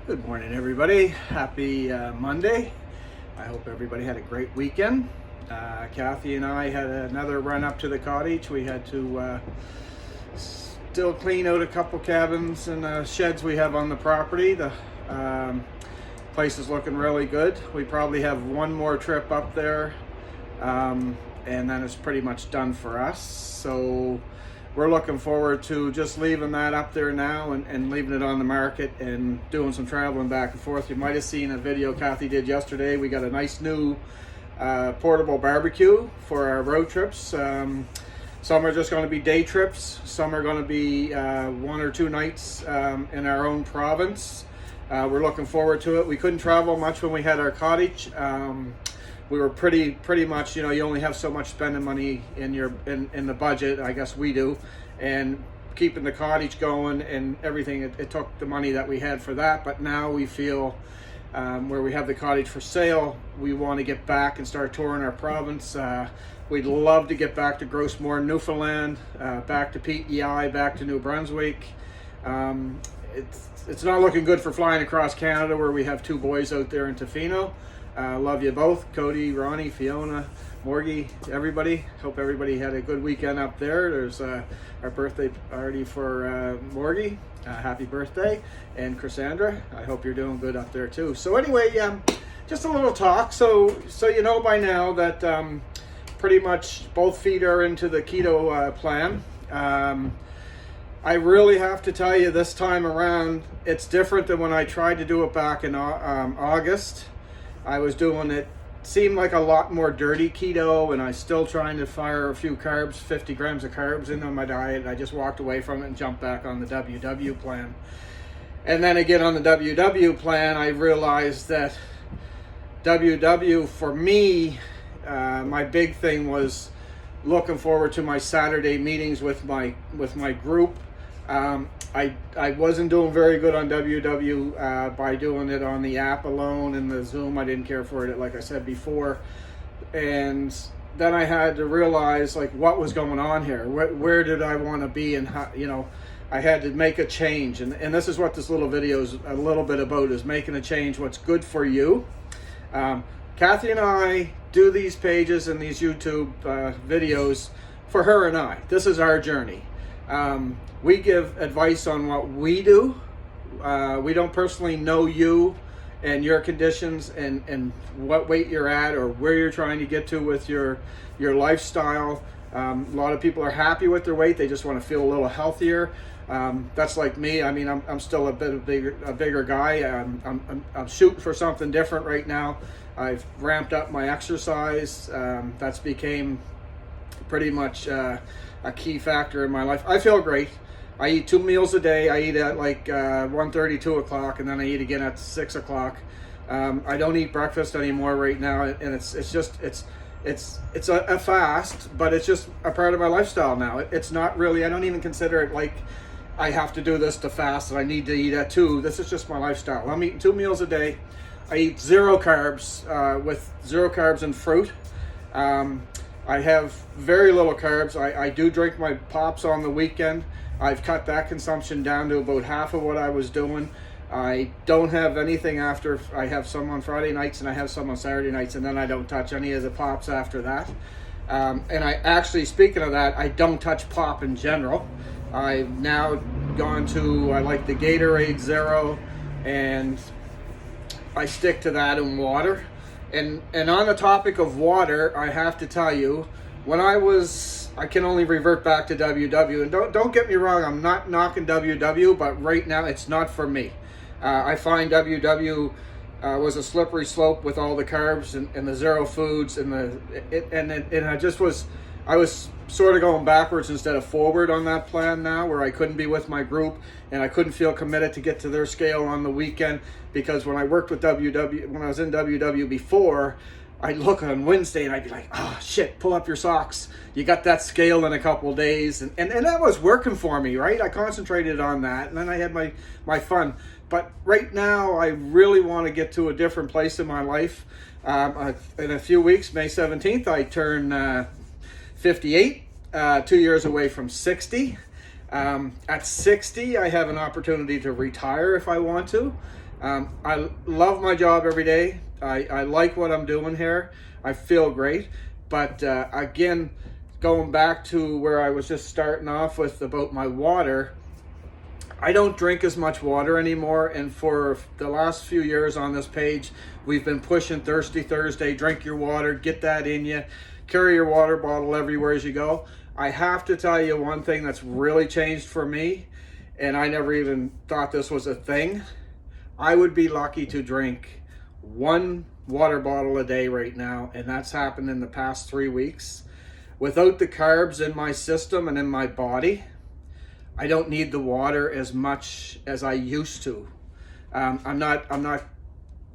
Good morning, everybody. Happy Monday. I hope everybody had a great weekend. Kathy and I had another run up to the cottage. We had to still clean out a couple cabins and sheds we have on the property. The place is looking really good. We probably have one more trip up there, and then it's pretty much done for us. So we're looking forward to just leaving that up there now and leaving it on the market and doing some traveling back and forth. You might have seen a video Kathy did yesterday. We got a nice new portable barbecue for our road trips. Some are just going to be day trips. Some are going to be 1 or 2 nights in our own province. We're looking forward to it. We couldn't travel much when we had our cottage. We were pretty much, you only have so much spending money in the budget. I guess we do, and keeping the cottage going and everything. It took the money that we had for that, but now we feel where we have the cottage for sale, we want to get back and start touring our province. We'd love to get back to Grossmore, Newfoundland, back to PEI, back to New Brunswick. It's not looking good for flying across Canada, where we have 2 boys out there in Tofino. Love you both, Cody, Ronnie, Fiona, Morgie, everybody. Hope everybody had a good weekend up there. There's our birthday party for Morgie. Happy birthday. And Cassandra, I hope you're doing good up there too. So anyway, just a little talk. So you know by now that pretty much both feet are into the keto plan. I really have to tell you, this time around, it's different than when I tried to do it back in August. I was doing it, seemed like a lot more dirty keto, and I still trying to fire a few carbs, 50 grams of carbs into my diet. I just walked away from it and jumped back on the WW plan. And then again on the WW plan, I realized that WW for me, my big thing was looking forward to my Saturday meetings with my group. I wasn't doing very good on WW by doing it on the app alone and the Zoom. I didn't care for it, like I said before. And then I had to realize what was going on here. Where did I want to be, and how, I had to make a change. And this is what this little video is a little bit about, is making a change, what's good for you. Kathy and I do these pages and these YouTube videos for her and I. This is our journey. We give advice on what we do. We don't personally know you and your conditions and what weight you're at or where you're trying to get to with your lifestyle. A lot of people are happy with their weight. They just want to feel a little healthier. That's like me. I mean, I'm still a bigger guy. I'm shooting for something different right now. I've ramped up my exercise. That's became pretty much a key factor in my life. I feel great. I eat 2 meals a day. I eat at 1:30, 2 o'clock, and then I eat again at 6 o'clock. I don't eat breakfast anymore right now, and it's a fast, but it's just a part of my lifestyle now. It's not really, I don't even consider it like I have to do this to fast and I need to eat at 2. This is just my lifestyle. I'm eating 2 meals a day. I eat 0 carbs, with 0 carbs and fruit. I have very little carbs. I do drink my pops on the weekend. I've cut that consumption down to about half of what I was doing. I don't have anything after. I have some on Friday nights and I have some on Saturday nights, and then I don't touch any of the pops after that. And I actually, speaking of that, I don't touch pop in general. I've now gone to, I like the Gatorade Zero, and I stick to that in water. And on the topic of water, I have to tell you, when I can only revert back to WW, and don't get me wrong, I'm not knocking WW, but right now it's not for me. I find WW was a slippery slope with all the carbs and the zero foods and I was sort of going backwards instead of forward on that plan now, where I couldn't be with my group and I couldn't feel committed to get to their scale on the weekend, because when I worked with WW, when I was in WW before, I'd look on Wednesday and I'd be like, oh shit, pull up your socks. You got that scale in a couple of days. And that was working for me, right? I concentrated on that, and then I had my fun. But right now, I really want to get to a different place in my life. In a few weeks, May 17th, I turn 58, 2 years away from 60. At 60, I have an opportunity to retire if I want to. I love my job every day. I like what I'm doing here. I feel great. But again, going back to where I was just starting off with about my water, I don't drink as much water anymore, and for the last few years on this page, we've been pushing Thirsty Thursday, drink your water, get that in you, carry your water bottle everywhere as you go. I have to tell you one thing that's really changed for me, and I never even thought this was a thing. I would be lucky to drink 1 water bottle a day right now, and that's happened in the past 3 weeks. Without the carbs in my system and in my body, I don't need the water as much as I used to. I'm not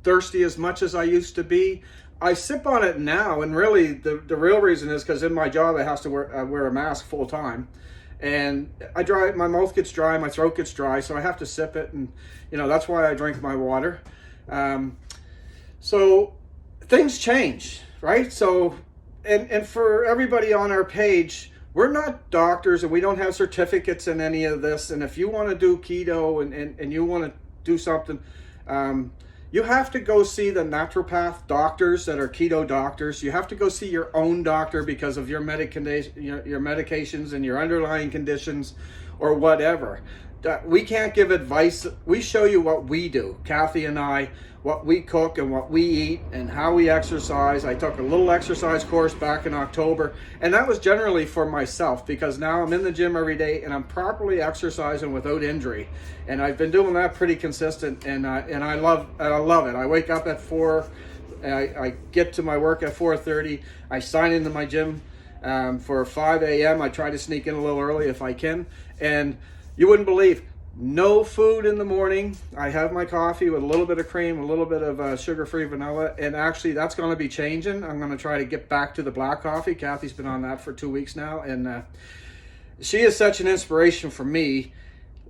thirsty as much as I used to be. I sip on it now, and really the real reason is because in my job I have to wear a mask full time, and my mouth gets dry, my throat gets dry, so I have to sip it, and that's why I drink my water. So things change, right? So and for everybody on our page, we're not doctors and we don't have certificates in any of this. And if you want to do keto and you want to do something, you have to go see the naturopath doctors that are keto doctors. You have to go see your own doctor because of your medications and your underlying conditions or whatever. We can't give advice. We show you what we do, Kathy and I, what we cook and what we eat and how we exercise. I took a little exercise course back in October, and that was generally for myself because now I'm in the gym every day and I'm properly exercising without injury. And I've been doing that pretty consistent, and I love it. I wake up at 4, I get to my work at 4:30. I sign into my gym for 5 a.m. I try to sneak in a little early if I can, and you wouldn't believe, no food in the morning. I have my coffee with a little bit of cream, a little bit of sugar-free vanilla, and actually that's going to be changing. I'm going to try to get back to the black coffee. Kathy's been on that for 2 weeks now, and she is such an inspiration for me.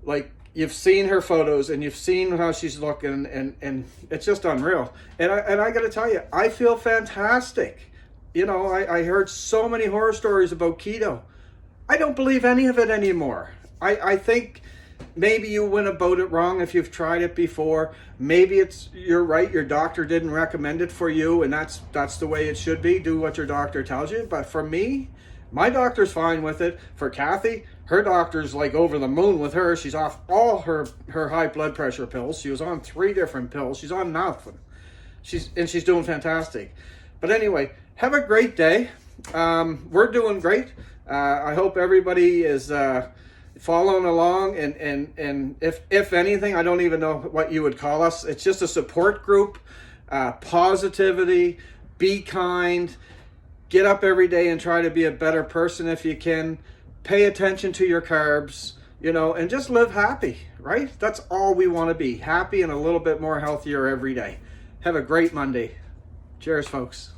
Like, you've seen her photos and you've seen how she's looking, and it's just unreal. And I got to tell you, I feel fantastic. I heard so many horror stories about keto. I don't believe any of it anymore. I think maybe you went about it wrong if you've tried it before. Maybe you're right, your doctor didn't recommend it for you, and that's the way it should be. Do what your doctor tells you. But for me, my doctor's fine with it. For Kathy, her doctor's like over the moon with her. She's off all her high blood pressure pills. She was on 3 different pills. She's on nothing. She's doing fantastic. But anyway, have a great day. We're doing great. I hope everybody is following along, and if anything, I don't even know what you would call us. It's just a support group. Positivity, be kind, get up every day and try to be a better person if you can. Pay attention to your carbs, and just live happy, right? That's all we want to be, happy and a little bit more healthier every day. Have a great Monday. Cheers, folks.